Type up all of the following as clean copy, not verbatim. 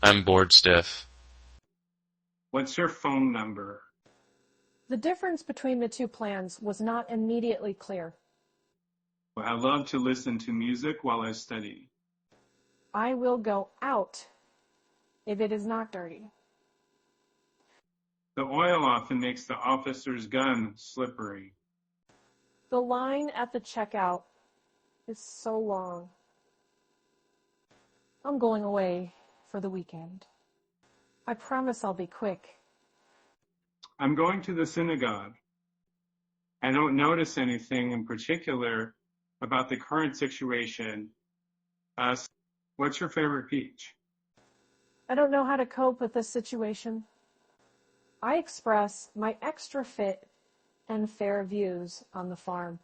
I'm bored stiff. What's your phone number? The difference between the two plans was not immediately clear. I love to listen to music while I study. I will go out if it is not dirty. The oil often makes the officer's gun slippery. The line at the checkout is so long. I'm going away for the weekend. I promise I'll be quick. I'm going to the synagogue. I don't notice anything in particular about the current situation. What's your favorite peach? I don't know how to cope with this situation. I express my extra fit and fair views on the farm.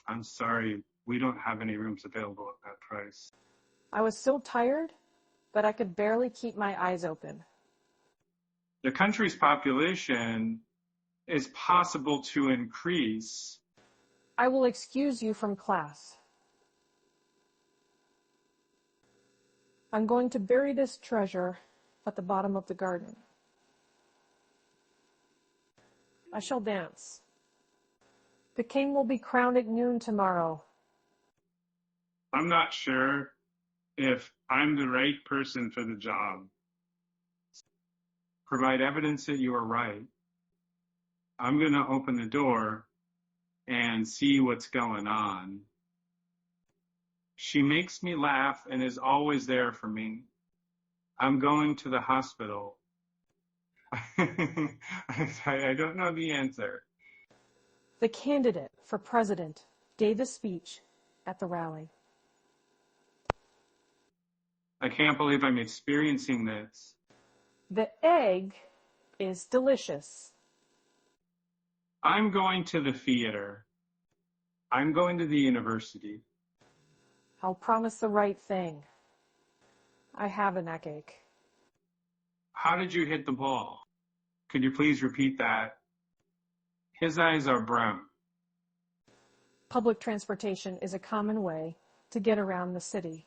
I'm sorry, we don't have any rooms available at that price. I was so tired, but I could barely keep my eyes open. The country's population is possible to increase. I will excuse you from class. I'm going to bury this treasure at the bottom of the garden. I shall dance. The king will be crowned at noon tomorrow. I'm not sure if I'm the right person for the job. Provide evidence that you are right. I'm going to open the door and see what's going on. She makes me laugh and is always there for me. I'm going to the hospital. I don't know the answer. The candidate for president gave a speech at the rally. I can't believe I'm experiencing this. The egg is delicious. I'm going to the theater. I'm going to the university. I'll promise the right thing. I have a neck ache. How did you hit the ball? Could you please repeat that? His eyes are brown. Public transportation is a common way to get around the city.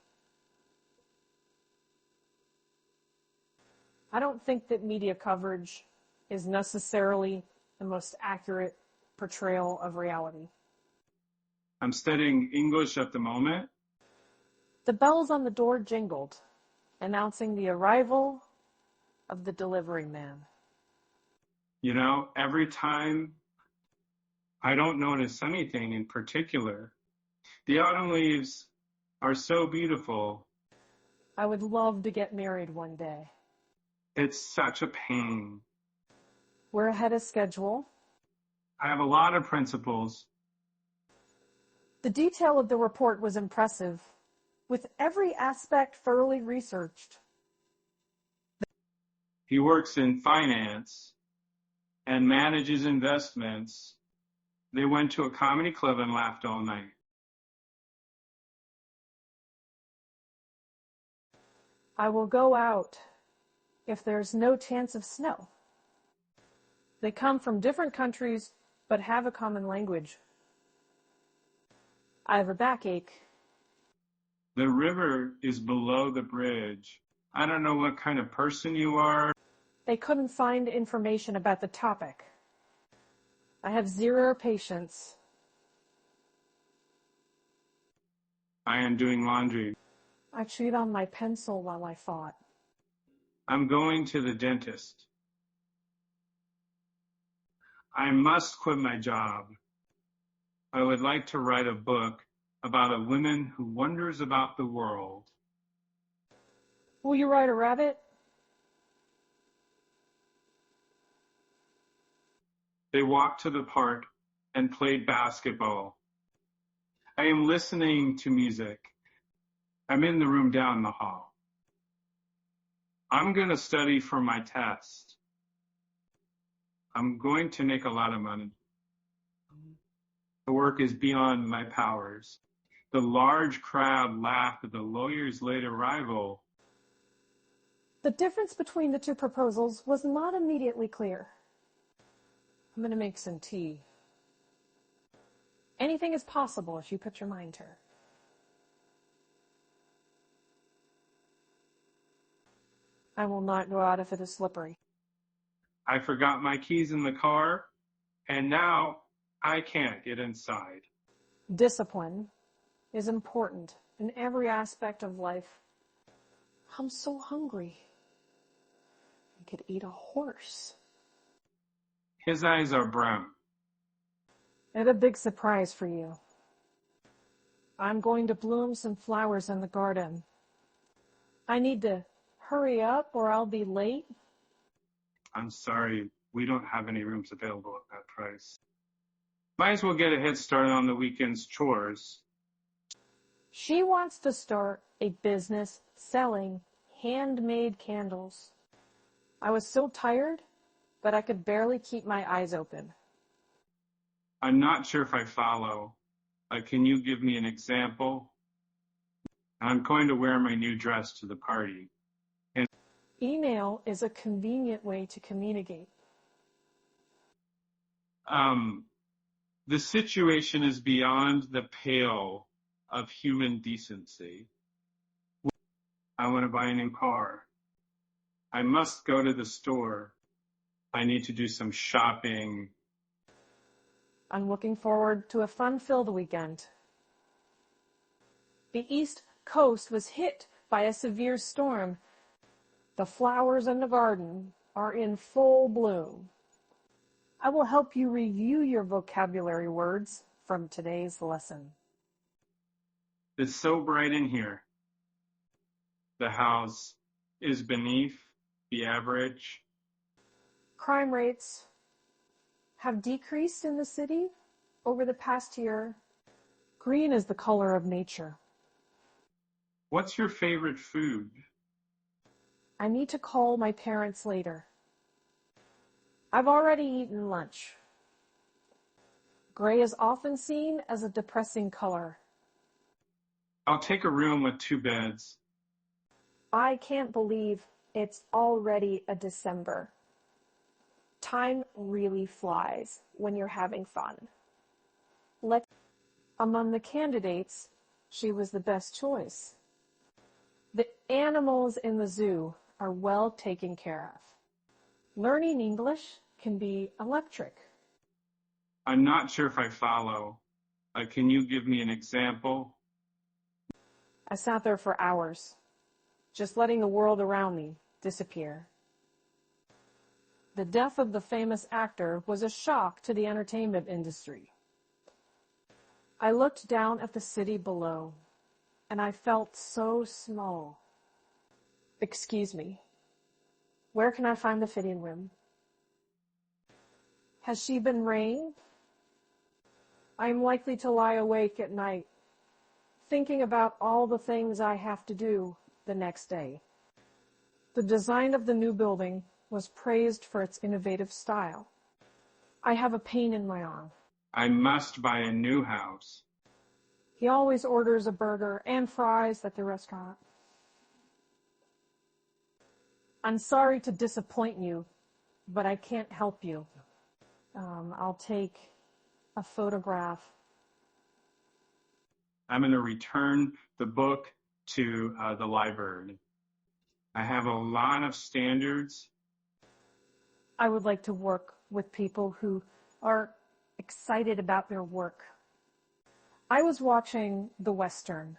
I don't think that media coverage is necessarily the most accurate portrayal of reality. I'm studying English at the moment. The bells on the door jingled, announcing the arrival of the delivery man. You know, every time I don't notice anything in particular. The autumn leaves are so beautiful. I would love to get married one day. It's such a pain. We're ahead of schedule. I have a lot of principles. The detail of the report was impressive, with every aspect thoroughly researched. He works in finance and manages investments. They went to a comedy club and laughed all night. I will go out if there's no chance of snow. They come from different countries, but have a common language. I have a backache. The river is below the bridge. I don't know what kind of person you are. They couldn't find information about the topic. I have zero patience. I am doing laundry. I chewed on my pencil while I thought. I'm going to the dentist. I must quit my job. I would like to write a book about a woman who wonders about the world. Will you ride a rabbit? They walked to the park and played basketball. I am listening to music. I'm in the room down the hall. I'm going to study for my test. I'm going to make a lot of money. The work is beyond my powers. The large crowd laughed at the lawyer's late arrival. The difference between the two proposals was not immediately clear. I'm going to make some tea. Anything is possible if you put your mind to it. I will not go out if it is slippery. I forgot my keys in the car, and now I can't get inside. Discipline is important in every aspect of life. I'm so hungry. I could eat a horse. His eyes are brown. I have a big surprise for you. I'm going to bloom some flowers in the garden. I need to hurry up or I'll be late. I'm sorry, we don't have any rooms available at that price. Might as well get a head start on the weekend's chores. She wants to start a business selling handmade candles. I was so tired, but I could barely keep my eyes open. I'm not sure if I follow. Can you give me an example? I'm going to wear my new dress to the party. Email is a convenient way to communicate. The situation is beyond the pale of human decency. I want to buy a new car. I must go to the store. I need to do some shopping. I'm looking forward to a fun-filled weekend. The East Coast was hit by a severe storm. The flowers in the garden are in full bloom. I will help you review your vocabulary words from today's lesson. It's so bright in here. The house is beneath the average. Crime rates have decreased in the city over the past year. Green is the color of nature. What's your favorite food? I need to call my parents later. I've already eaten lunch. Gray is often seen as a depressing color. I'll take a room with 2 beds. I can't believe it's already a December. Time really flies when you're having fun. Among the candidates, she was the best choice. The animals in the zoo are well taken care of. Learning English can be electric. I'm not sure if I follow. Can you give me an example? I sat there for hours, just letting the world around me disappear. The death of the famous actor was a shock to the entertainment industry. I looked down at the city below, and I felt so small. Excuse me. Where can I find the fitting room? Has she been rained? I am likely to lie awake at night, thinking about all the things I have to do the next day. The design of the new building was praised for its innovative style. I have a pain in my arm. I must buy a new house. He always orders a burger and fries at the restaurant. I'm sorry to disappoint you, but I can't help you. I'll take a photograph. I'm going to return the book to the library. I have a lot of standards. I would like to work with people who are excited about their work. I was watching The Western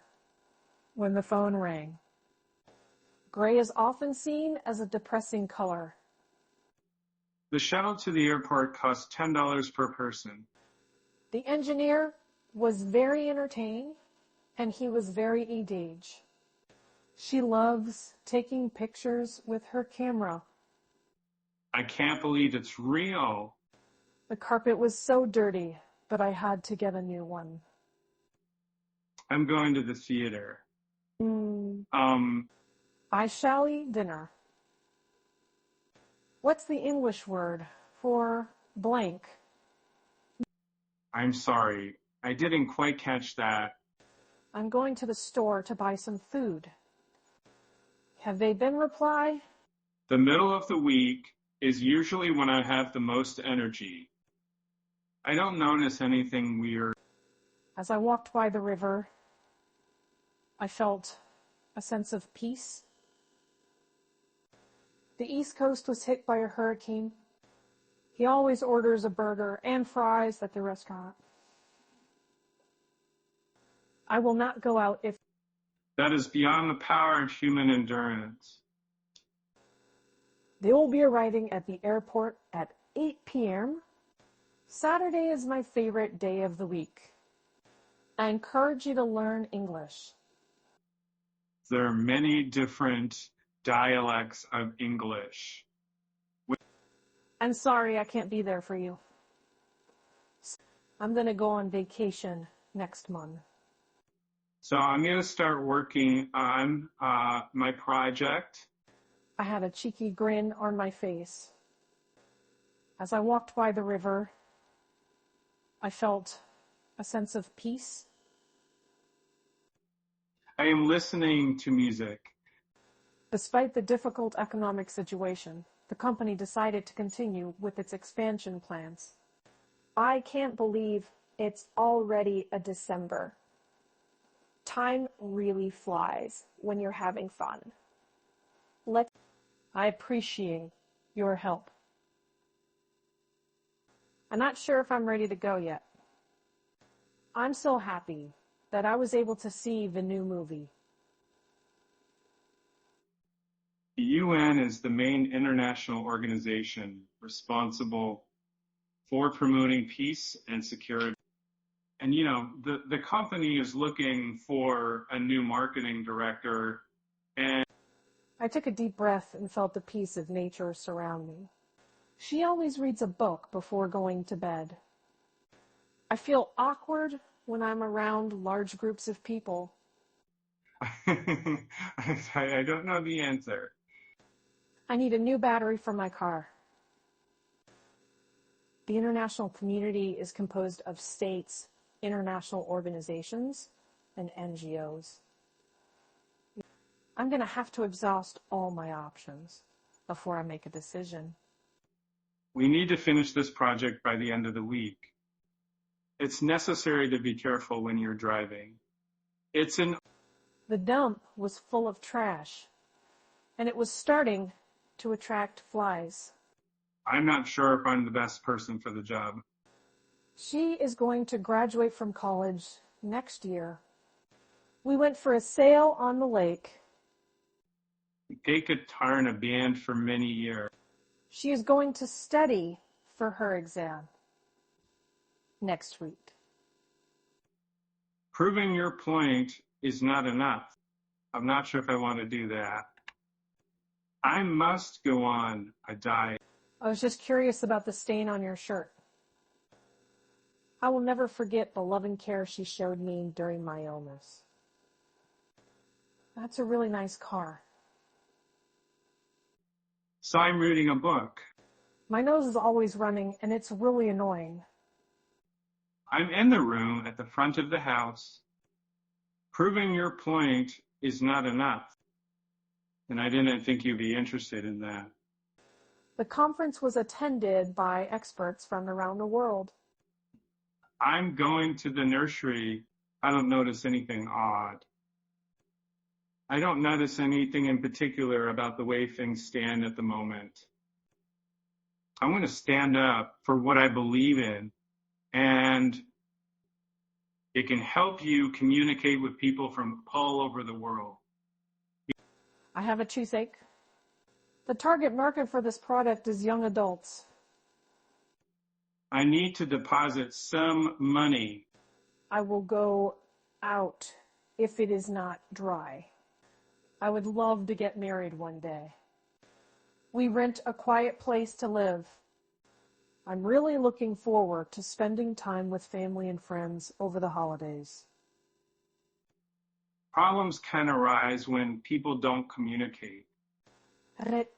when the phone rang. Gray is often seen as a depressing color. The shuttle to the airport costs $10 per person. The engineer was very entertaining, and he was very engaged. She loves taking pictures with her camera. I can't believe it's real. The carpet was so dirty, but I had to get a new one. I'm going to the theater. I shall eat dinner. What's the English word for blank? I'm sorry. I didn't quite catch that. I'm going to the store to buy some food. Have they been replied? The middle of the week is usually when I have the most energy. I don't notice anything weird. As I walked by the river, I felt a sense of peace. The East Coast was hit by a hurricane. He always orders a burger and fries at the restaurant. I will not go out if That is beyond the power of human endurance. they will be arriving at the airport at 8 p.m. Saturday is my favorite day of the week. I encourage you to learn English. There are many different dialects of English. I'm sorry I can't be there for you. I'm going to go on vacation next month. So I'm going to start working on my project. I had a cheeky grin on my face. As I walked by the river, I felt a sense of peace. I am listening to music. Despite the difficult economic situation, the company decided to continue with its expansion plans. I can't believe it's already a December. Time really flies when you're having fun. I appreciate your help. I'm not sure if I'm ready to go yet. I'm so happy that I was able to see the new movie. The UN is the main international organization responsible for promoting peace and security. And the company is looking for a new marketing director, and I took a deep breath and felt the peace of nature surround me. She always reads a book before going to bed. I feel awkward when I'm around large groups of people. I don't know the answer. I need a new battery for my car. The international community is composed of states, international organizations, and NGOs. I'm going to have to exhaust all my options before I make a decision. We need to finish this project by the end of the week. It's necessary to be careful when you're driving. The dump was full of trash, and it was starting to attract flies. I'm not sure if I'm the best person for the job. She is going to graduate from college next year. We went for a sail on the lake. I played guitar in a band for many years. She is going to study for her exam next week. Proving your point is not enough. I'm not sure if I want to do that. I must go on a diet. I was just curious about the stain on your shirt. I will never forget the loving care she showed me during my illness. That's a really nice car. So I'm reading a book. My nose is always running, and it's really annoying. I'm in the room at the front of the house. Proving your point is not enough. And I didn't think you'd be interested in that. The conference was attended by experts from around the world. I'm going to the nursery. I don't notice anything odd. I don't notice anything in particular about the way things stand at the moment. I'm going to stand up for what I believe in, and it can help you communicate with people from all over the world. I have a toothache. The target market for this product is young adults. I need to deposit some money. I will go out if it is not dry. I would love to get married one day. We rent a quiet place to live. I'm really looking forward to spending time with family and friends over the holidays. Problems can arise when people don't communicate.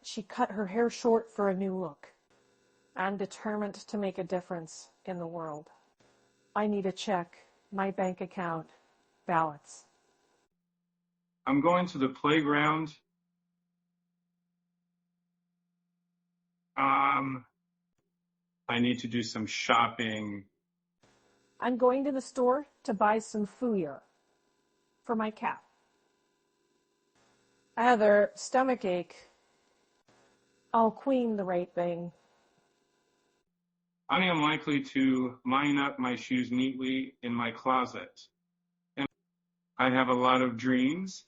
She cut her hair short for a new look. I'm determined to make a difference in the world. I need to check my bank account balance. I'm going to the playground. I need to do some shopping. I'm going to the store to buy some food for my cat. I have a stomach ache. I'll queen the right thing. I am likely to line up my shoes neatly in my closet. And I have a lot of dreams.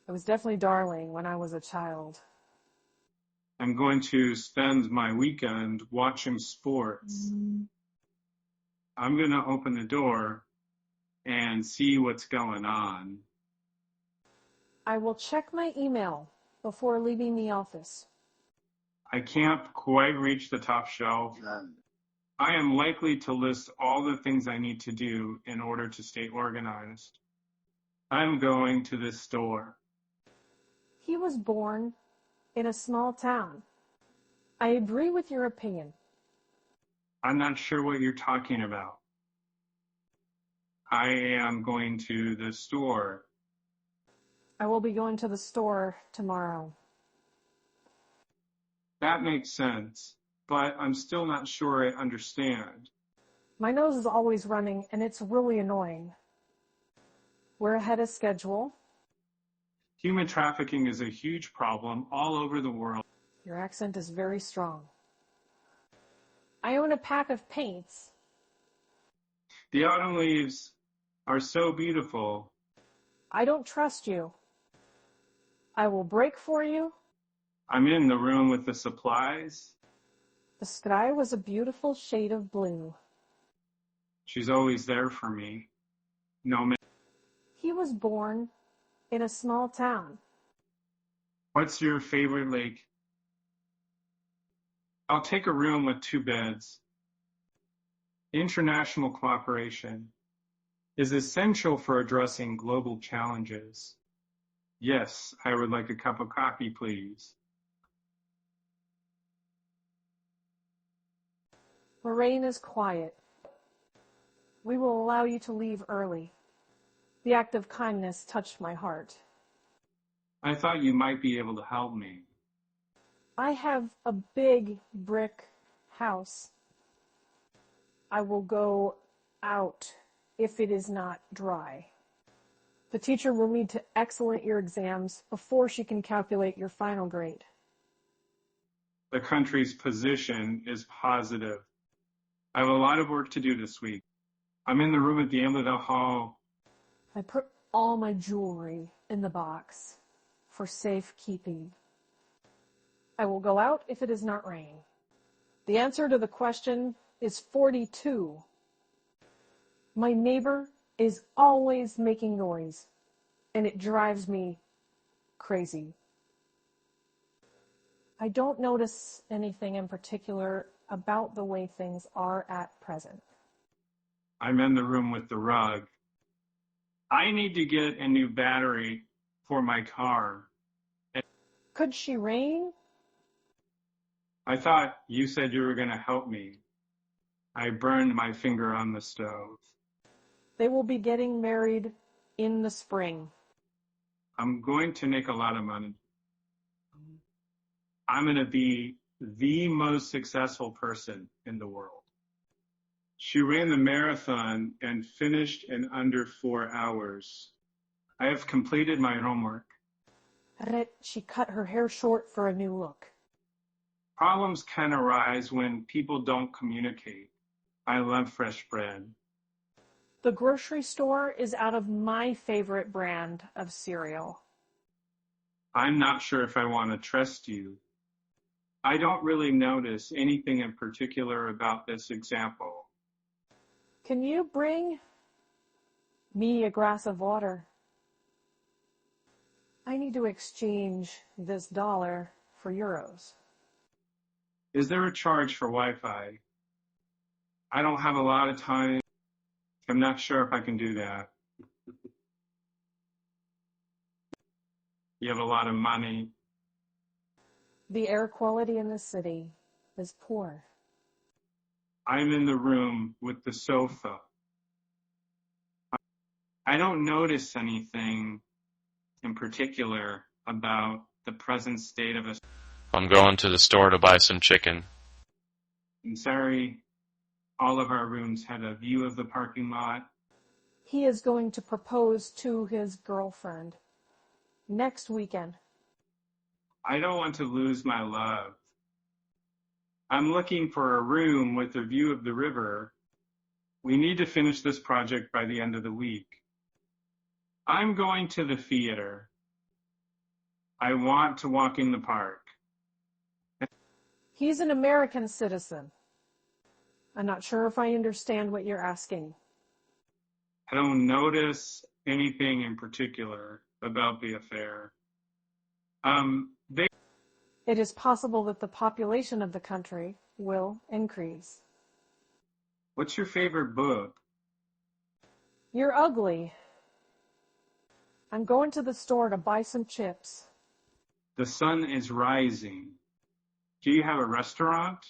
It was definitely darling when I was a child. I'm going to spend my weekend watching sports. I'm going to open the door and see what's going on. I will check my email before leaving the office. I can't quite reach the top shelf. I am likely to list all the things I need to do in order to stay organized. I'm going to the store. He was born in a small town. I agree with your opinion. I'm not sure what you're talking about. I am going to the store. I will be going to the store tomorrow. That makes sense, but I'm still not sure I understand. My nose is always running, and it's really annoying. We're ahead of schedule. Human trafficking is a huge problem all over the world. Your accent is very strong. I own a pack of paints. The autumn leaves are so beautiful. I don't trust you. I will break for you. I'm in the room with the supplies. The sky was a beautiful shade of blue. She's always there for me. No matter. He was born in a small town. What's your favorite lake? I'll take a room with 2 beds. International cooperation is essential for addressing global challenges. Yes, I would like a cup of coffee, please. Lorraine is quiet. We will allow you to leave early. The act of kindness touched my heart. I thought you might be able to help me. I have a big brick house. I will go out if it is not dry. The teacher will need to excellent your exams before she can calculate your final grade. The country's position is positive. I have a lot of work to do this week. I'm in the room at the end of the hall. I put all my jewelry in the box for safekeeping. I will go out if it does not rain. The answer to the question is 42. My neighbor is always making noise, and it drives me crazy. I don't notice anything in particular about the way things are at present. I'm in the room with the rug. I need to get a new battery for my car. Could she rain? I thought you said you were going to help me. I burned my finger on the stove. They will be getting married in the spring. I'm going to make a lot of money. I'm going to be the most successful person in the world. She ran the marathon and finished in under 4 hours. I have completed my homework. She cut her hair short for a new look. Problems can arise when people don't communicate. I love fresh bread. The grocery store is out of my favorite brand of cereal. I'm not sure if I want to trust you. I don't really notice anything in particular about this example. Can you bring me a glass of water? I need to exchange this dollar for euros. Is there a charge for Wi-Fi? I don't have a lot of time. I'm not sure if I can do that. You have a lot of money. The air quality in the city is poor. I'm in the room with the sofa. I don't notice anything in particular about the present state of us. I'm going to the store to buy some chicken. I'm sorry, all of our rooms had a view of the parking lot. He is going to propose to his girlfriend next weekend. I don't want to lose my love. I'm looking for a room with a view of the river. We need to finish this project by the end of the week. I'm going to the theater. I want to walk in the park. He's an American citizen. I'm not sure if I understand what you're asking. I don't notice anything in particular about the affair. It is possible that the population of the country will increase. What's your favorite book? You're ugly. I'm going to the store to buy some chips. The sun is rising. Do you have a restaurant?